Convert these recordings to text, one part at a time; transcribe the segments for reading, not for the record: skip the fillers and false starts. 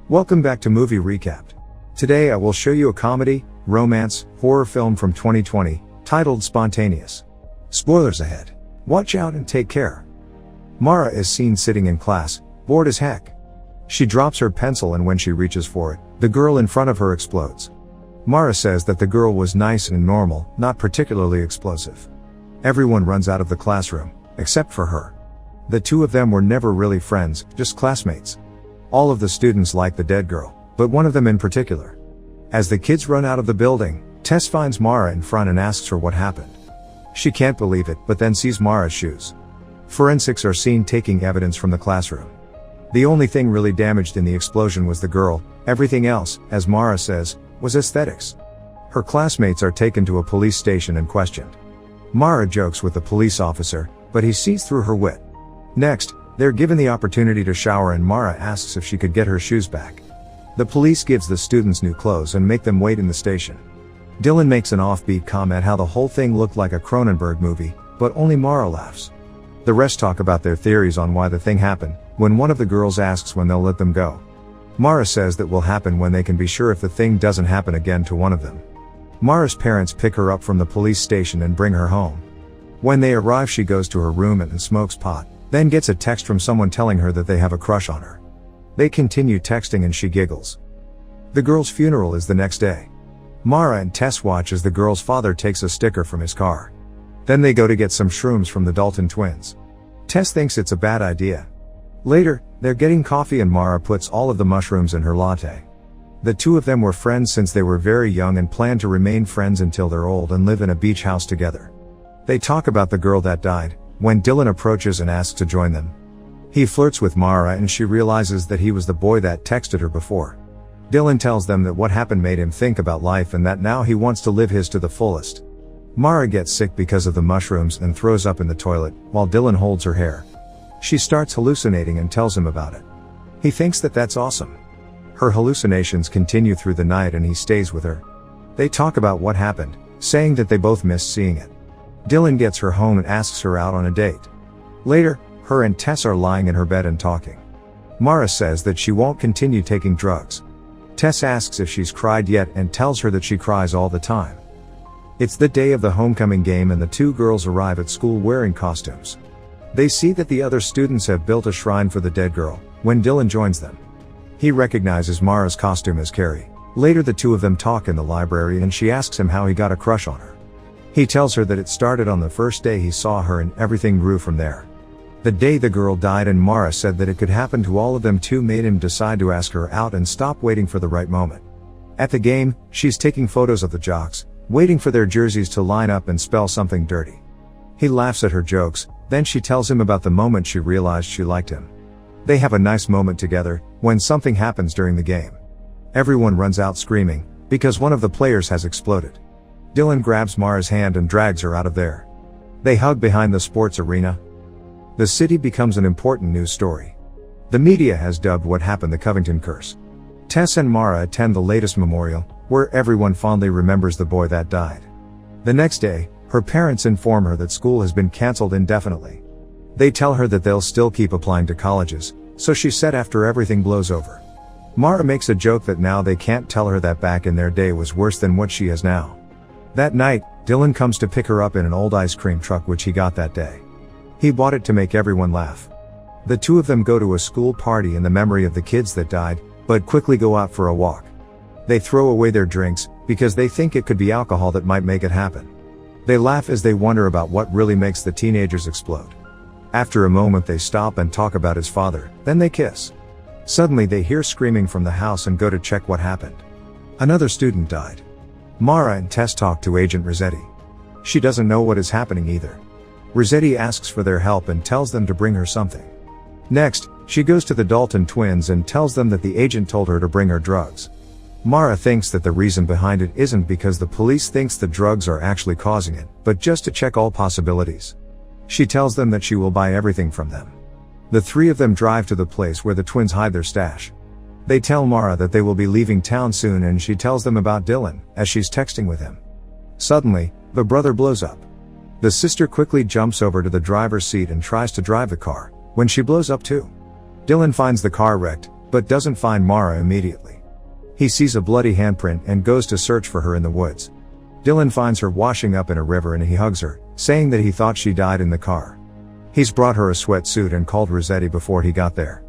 Welcome back to Movie Recapped. Today I will show you a comedy, romance, horror film from 2020, titled Spontaneous. Spoilers ahead. Watch out and take care. Mara is seen sitting in class, bored as heck. She drops her pencil and when she reaches for it, the girl in front of her explodes. Mara says that the girl was nice and normal, not particularly explosive. Everyone runs out of the classroom, except for her. The two of them were never really friends, just classmates. All of the students like the dead girl, but one of them in particular. As the kids run out of the building, Tess finds Mara in front and asks her what happened. She can't believe it, but then sees Mara's shoes. Forensics are seen taking evidence from the classroom. The only thing really damaged in the explosion was the girl, everything else, as Mara says, was aesthetics. Her classmates are taken to a police station and questioned. Mara jokes with the police officer, but he sees through her wit. Next, they're given the opportunity to shower and Mara asks if she could get her shoes back. The police gives the students new clothes and make them wait in the station. Dylan makes an offbeat comment how the whole thing looked like a Cronenberg movie, but only Mara laughs. The rest talk about their theories on why the thing happened, when one of the girls asks when they'll let them go. Mara says that will happen when they can be sure if the thing doesn't happen again to one of them. Mara's parents pick her up from the police station and bring her home. When they arrive she goes to her room and smokes pot, then gets a text from someone telling her that they have a crush on her. They continue texting and she giggles. The girl's funeral is the next day. Mara and Tess watch as the girl's father takes a sticker from his car. Then they go to get some shrooms from the Dalton twins. Tess thinks it's a bad idea. Later, they're getting coffee and Mara puts all of the mushrooms in her latte. The two of them were friends since they were very young and plan to remain friends until they're old and live in a beach house together. They talk about the girl that died, when Dylan approaches and asks to join them. He flirts with Mara and she realizes that he was the boy that texted her before. Dylan tells them that what happened made him think about life and that now he wants to live his to the fullest. Mara gets sick because of the mushrooms and throws up in the toilet, while Dylan holds her hair. She starts hallucinating and tells him about it. He thinks that that's awesome. Her hallucinations continue through the night and he stays with her. They talk about what happened, saying that they both missed seeing it. Dylan gets her home and asks her out on a date. Later, her and Tess are lying in her bed and talking. Mara says that she won't continue taking drugs. Tess asks if she's cried yet and tells her that she cries all the time. It's the day of the homecoming game and the two girls arrive at school wearing costumes. They see that the other students have built a shrine for the dead girl, when Dylan joins them. He recognizes Mara's costume as Carrie. Later the two of them talk in the library and she asks him how he got a crush on her. He tells her that it started on the first day he saw her and everything grew from there. The day the girl died and Mara said that it could happen to all of them too made him decide to ask her out and stop waiting for the right moment. At the game, she's taking photos of the jocks, waiting for their jerseys to line up and spell something dirty. He laughs at her jokes, then she tells him about the moment she realized she liked him. They have a nice moment together, when something happens during the game. Everyone runs out screaming, because one of the players has exploded. Dylan grabs Mara's hand and drags her out of there. They hug behind the sports arena. The city becomes an important news story. The media has dubbed what happened the Covington curse. Tess and Mara attend the latest memorial, where everyone fondly remembers the boy that died. The next day, her parents inform her that school has been cancelled indefinitely. They tell her that they'll still keep applying to colleges, so she's set after everything blows over. Mara makes a joke that now they can't tell her that back in their day was worse than what she has now. That night, Dylan comes to pick her up in an old ice cream truck which he got that day. He bought it to make everyone laugh. The two of them go to a school party in the memory of the kids that died, but quickly go out for a walk. They throw away their drinks, because they think it could be alcohol that might make it happen. They laugh as they wonder about what really makes the teenagers explode. After a moment they stop and talk about his father, then they kiss. Suddenly they hear screaming from the house and go to check what happened. Another student died. Mara and Tess talk to Agent Rossetti. She doesn't know what is happening either. Rossetti asks for their help and tells them to bring her something. Next, she goes to the Dalton twins and tells them that the agent told her to bring her drugs. Mara thinks that the reason behind it isn't because the police thinks the drugs are actually causing it, but just to check all possibilities. She tells them that she will buy everything from them. The three of them drive to the place where the twins hide their stash. They tell Mara that they will be leaving town soon and she tells them about Dylan, as she's texting with him. Suddenly, the brother blows up. The sister quickly jumps over to the driver's seat and tries to drive the car, when she blows up too. Dylan finds the car wrecked, but doesn't find Mara immediately. He sees a bloody handprint and goes to search for her in the woods. Dylan finds her washing up in a river and he hugs her, saying that he thought she died in the car. He's brought her a sweatsuit and called Rossetti before he got there.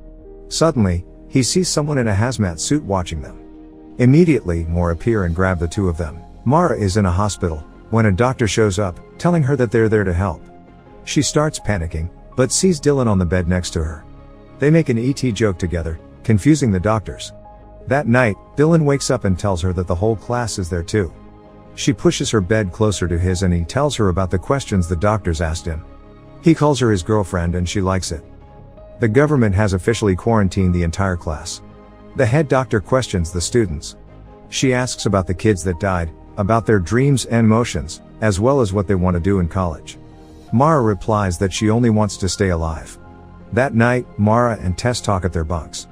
Suddenly, he sees someone in a hazmat suit watching them. Immediately, more appear and grab the two of them. Mara is in a hospital when a doctor shows up, telling her that they're there to help. She starts panicking, but sees Dylan on the bed next to her. They make an ET joke together, confusing the doctors. That night, Dylan wakes up and tells her that the whole class is there too. She pushes her bed closer to his and he tells her about the questions the doctors asked him. He calls her his girlfriend and she likes it. The government has officially quarantined the entire class. The head doctor questions the students. She asks about the kids that died, about their dreams and motions, as well as what they want to do in college. Mara replies that she only wants to stay alive. That night, Mara and Tess talk at their bunks.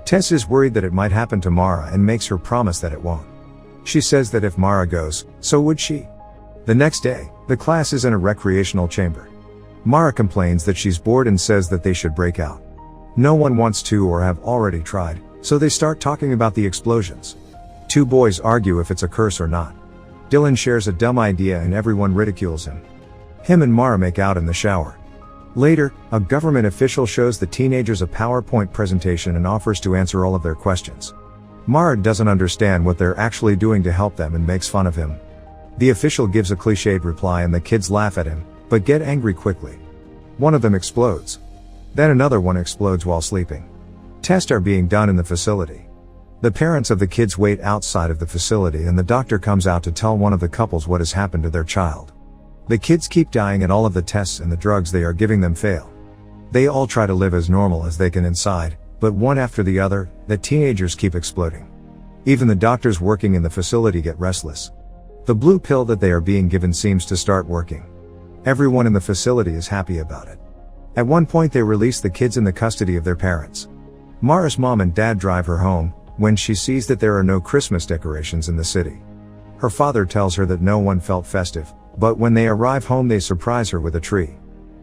Tess is worried that it might happen to Mara and makes her promise that it won't. She says that if Mara goes, so would she. The next day, the class is in a recreational chamber. Mara complains that she's bored and says that they should break out. No one wants to or have already tried, so they start talking about the explosions. Two boys argue if it's a curse or not. Dylan shares a dumb idea and everyone ridicules him. Him and Mara make out in the shower. Later, a government official shows the teenagers a PowerPoint presentation and offers to answer all of their questions. Mara doesn't understand what they're actually doing to help them and makes fun of him. The official gives a cliched reply and the kids laugh at him, but get angry quickly. One of them explodes. Then another one explodes while sleeping. Tests are being done in the facility. The parents of the kids wait outside of the facility and the doctor comes out to tell one of the couples what has happened to their child. The kids keep dying and all of the tests and the drugs they are giving them fail. They all try to live as normal as they can inside, but one after the other, the teenagers keep exploding. Even the doctors working in the facility get restless. The blue pill that they are being given seems to start working. Everyone in the facility is happy about it. At one point they release the kids in the custody of their parents. Mara's mom and dad drive her home, when she sees that there are no Christmas decorations in the city. Her father tells her that no one felt festive, but when they arrive home they surprise her with a tree.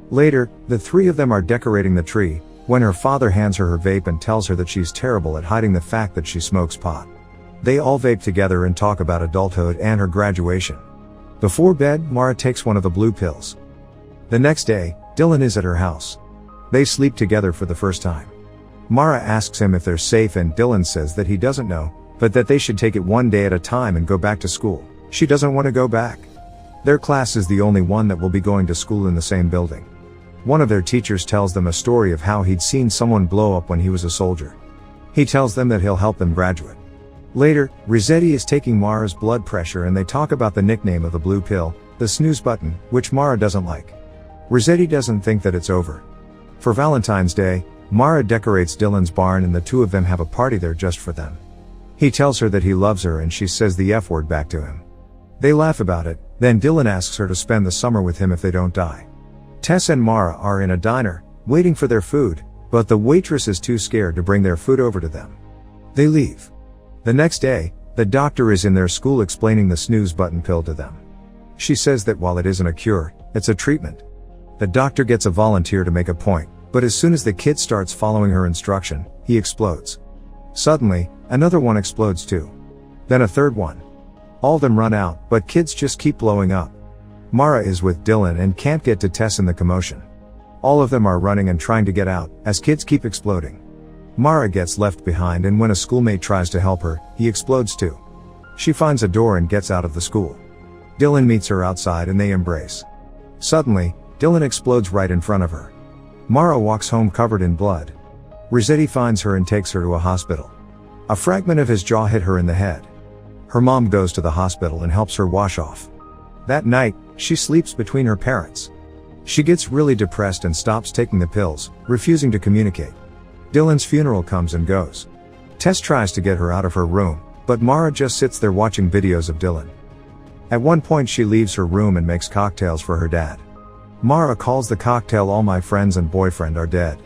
Later, the three of them are decorating the tree, when her father hands her her vape and tells her that she's terrible at hiding the fact that she smokes pot. They all vape together and talk about adulthood and her graduation. Before bed, Mara takes one of the blue pills. The next day, Dylan is at her house. They sleep together for the first time. Mara asks him if they're safe and Dylan says that he doesn't know, but that they should take it one day at a time and go back to school. She doesn't want to go back. Their class is the only one that will be going to school in the same building. One of their teachers tells them a story of how he'd seen someone blow up when he was a soldier. He tells them that he'll help them graduate. Later, Rossetti is taking Mara's blood pressure and they talk about the nickname of the blue pill, the snooze button, which Mara doesn't like. Rossetti doesn't think that it's over. For Valentine's Day, Mara decorates Dylan's barn and the two of them have a party there just for them. He tells her that he loves her and she says the F word back to him. They laugh about it, then Dylan asks her to spend the summer with him if they don't die. Tess and Mara are in a diner, waiting for their food, but the waitress is too scared to bring their food over to them. They leave. The next day, the doctor is in their school explaining the snooze button pill to them. She says that while it isn't a cure, it's a treatment. The doctor gets a volunteer to make a point, but as soon as the kid starts following her instruction, he explodes. Suddenly, another one explodes too. Then a third one. All of them run out, but kids just keep blowing up. Mara is with Dylan and can't get to Tess in the commotion. All of them are running and trying to get out, as kids keep exploding. Mara gets left behind and when a schoolmate tries to help her, he explodes too. She finds a door and gets out of the school. Dylan meets her outside and they embrace. Suddenly, Dylan explodes right in front of her. Mara walks home covered in blood. Rossetti finds her and takes her to a hospital. A fragment of his jaw hit her in the head. Her mom goes to the hospital and helps her wash off. That night, she sleeps between her parents. She gets really depressed and stops taking the pills, refusing to communicate. Dylan's funeral comes and goes. Tess tries to get her out of her room, but Mara just sits there watching videos of Dylan. At one point she leaves her room and makes cocktails for her dad. Mara calls the cocktail "All My Friends and Boyfriend Are Dead."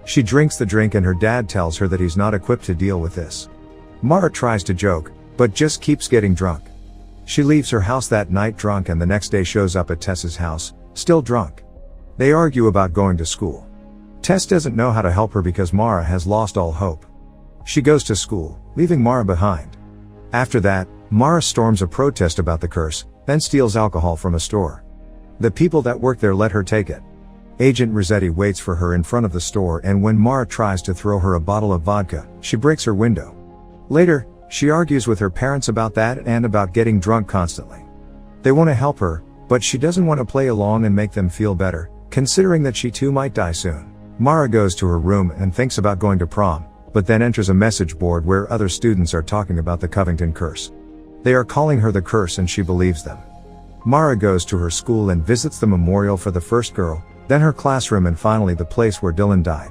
She drinks the drink and her dad tells her that he's not equipped to deal with this. Mara tries to joke, but just keeps getting drunk. She leaves her house that night drunk and the next day shows up at Tess's house, still drunk. They argue about going to school. Tess doesn't know how to help her because Mara has lost all hope. She goes to school, leaving Mara behind. After that, Mara storms a protest about the curse, then steals alcohol from a store. The people that work there let her take it. Agent Rossetti waits for her in front of the store, and when Mara tries to throw her a bottle of vodka, she breaks her window. Later, she argues with her parents about that and about getting drunk constantly. They want to help her, but she doesn't want to play along and make them feel better, considering that she too might die soon. Mara goes to her room and thinks about going to prom, but then enters a message board where other students are talking about the Covington curse. They are calling her the curse and she believes them. Mara goes to her school and visits the memorial for the first girl, then her classroom, and finally the place where Dylan died.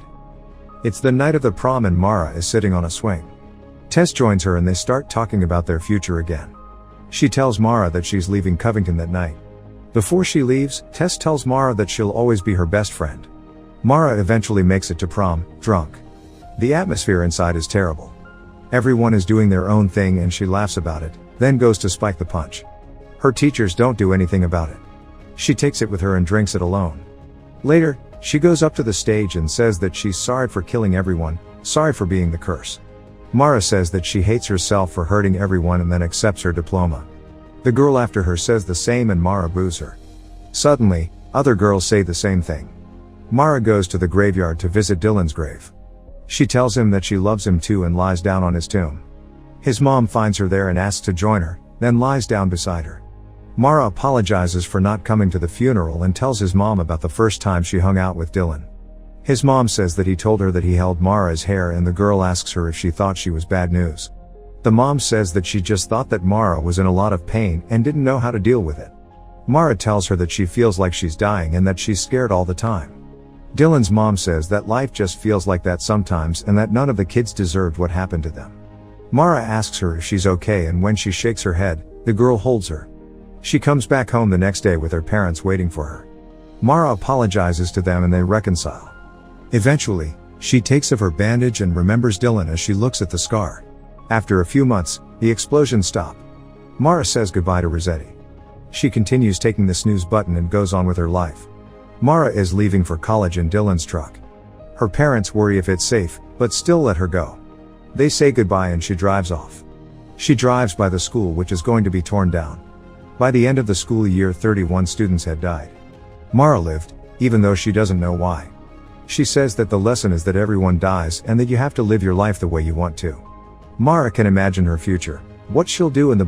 It's the night of the prom and Mara is sitting on a swing. Tess joins her and they start talking about their future again. She tells Mara that she's leaving Covington that night. Before she leaves, Tess tells Mara that she'll always be her best friend. Mara eventually makes it to prom, drunk. The atmosphere inside is terrible. Everyone is doing their own thing and she laughs about it, then goes to spike the punch. Her teachers don't do anything about it. She takes it with her and drinks it alone. Later, she goes up to the stage and says that she's sorry for killing everyone, sorry for being the curse. Mara says that she hates herself for hurting everyone and then accepts her diploma. The girl after her says the same and Mara boos her. Suddenly, other girls say the same thing. Mara goes to the graveyard to visit Dylan's grave. She tells him that she loves him too and lies down on his tomb. His mom finds her there and asks to join her, then lies down beside her. Mara apologizes for not coming to the funeral and tells his mom about the first time she hung out with Dylan. His mom says that he told her that he held Mara's hair, and the girl asks her if she thought she was bad news. The mom says that she just thought that Mara was in a lot of pain and didn't know how to deal with it. Mara tells her that she feels like she's dying and that she's scared all the time. Dylan's mom says that life just feels like that sometimes and that none of the kids deserved what happened to them. Mara asks her if she's okay, and when she shakes her head, the girl holds her. She comes back home the next day with her parents waiting for her. Mara apologizes to them and they reconcile. Eventually, she takes of her bandage and remembers Dylan as she looks at the scar. After a few months, the explosions stop. Mara says goodbye to Rossetti. She continues taking the snooze button and goes on with her life. Mara is leaving for college in Dylan's truck. Her parents worry if it's safe, but still let her go. They say goodbye and she drives off. She drives by the school, which is going to be torn down. By the end of the school year, 31 students had died. Mara lived, even though she doesn't know why. She says that the lesson is that everyone dies and that you have to live your life the way you want to. Mara can imagine her future, what she'll do in the